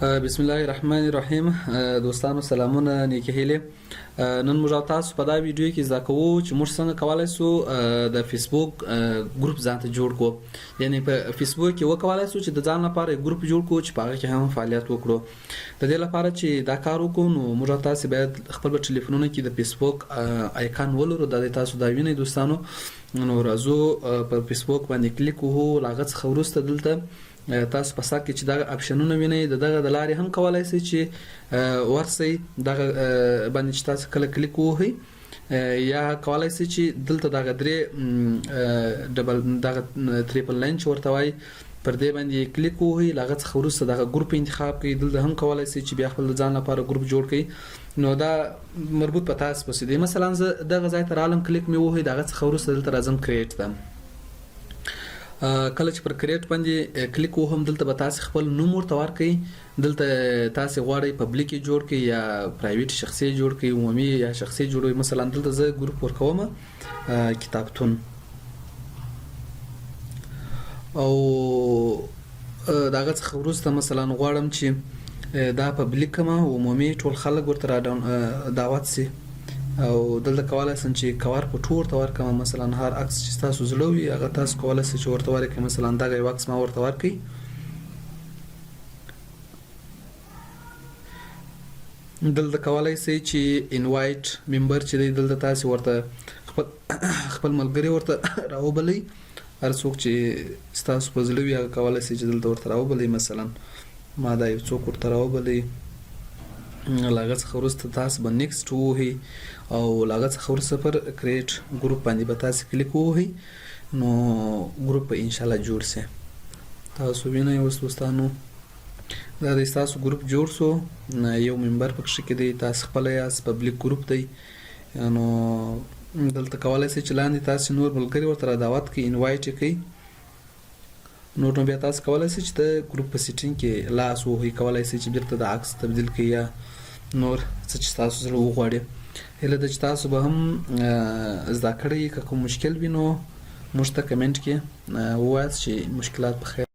بسم الله الرحمن الرحیم. دوستانو سلامونه، نیکی هیلې. نن موږ تاسو په دا ویډیو کې زده کوو چې موږ څنګه کولای شو د فیسبوک ګروپ ځان ته جوړ کړو. یعنی په فیسبوک کې وکولای شو چې د ځان لپاره ګروپ جوړ کړو چې په هغه کې هم فعالیت وکړو. د دې لپاره چې دا کار وکړو نو موږ تاسو باید خپل ټلیفونونو کې د فیسبوک آیکن ولرو. د تاسو دا وینئ دوستانو. نو راځو په فیسبوک باندې کلیک وکړو. لاغه څخه وروسته دلته تاسو په ساک کې چې دغه اپشنونه وینئ دغه د لارې هم کولای شئ چې ورسئ دغه باندې چې تاسو کله کلیک ووهئ، یا کولای شئ چې دلته دغه درې ډبل دغه تریپل لاین چې ورته وایي پر دې باندې کلیک ووهئ. له هغه څخه وروسته دغه ګروپ انتخاب کړئ. دلته هم کولای شئ چې بیا خپل ځان لپاره ګروپ جوړ کړئ. نو دا مربوط په تاسو پسې دی. مثلا زه دغه ځای ته رالم، کلیک مې ووهئ، دغه څخه وروسته دلته راځم کریټ ته. کله چې پر کریټ باندې کلیک وهم دلته به تاسو خپل نوم ورته ورکړئ. دلته تاسو غواړئ پبلیک جوړ کړئ یا پرایویټ شخصي جوړ کړئ، عمومي یا شخصي جوړوي. مثلا دلته زه ګروپ ورکوم کتابتون، او دغه څخه وروسته مثلا غواړم چې دا پبلیک کما عمومي ټول خلک ورته دعوت سي، او دلته کولای شم چې کور په ټور ته ورکړم. مثلا هر عکس چې تاسو زړه وي هغه تاسو کولای شئ چې ورته ورکړئ. مثلا دغه یو عکس ما ورته ورکړئ. دلته کولای شئ چې انوایټ ممبر چې دی دلته تاسو ورته خپل ملګری ورته راوبلئ. هر څوک چې تاسو په زړه وي هغه کولای شئ چې دلته ورته راوبلئ. مثلا ما دا یو څوک ورته راوبلئ. لاغه څخه وروسته تاسو به نیکسټ ووهئ، او لاغه څخه وروسته پر کریټ ګروپ باندې به تاسو کلیک ووهئ. نو ګروپ به انشاءالله جوړ سي. تاسو وینئ اوس دوستانو دا د تاسو ګروپ جوړ سو. یو ممبر پکښې کې دی، تاسو خپل یاست، پبلیک ګروپ دی. نو دلته کولای شئ چې لاندې تاسو نور ملګري ورته را دعوت کړئ، انوایټ یې کړئ. نو بیا تاسو کولای شئ چې د ګروپ په سیټینګ کې لاس ووهئ. کولای شئ چې بیرته د عکس تبدیل کړئ یا نور څه چې تاسو زړه وغواړي. هیله ده چې تاسو به هم زده کړئ. که کوم مشکل وي نو موږ ته کمنټ کې ووایاست چې مشکلات په خیر.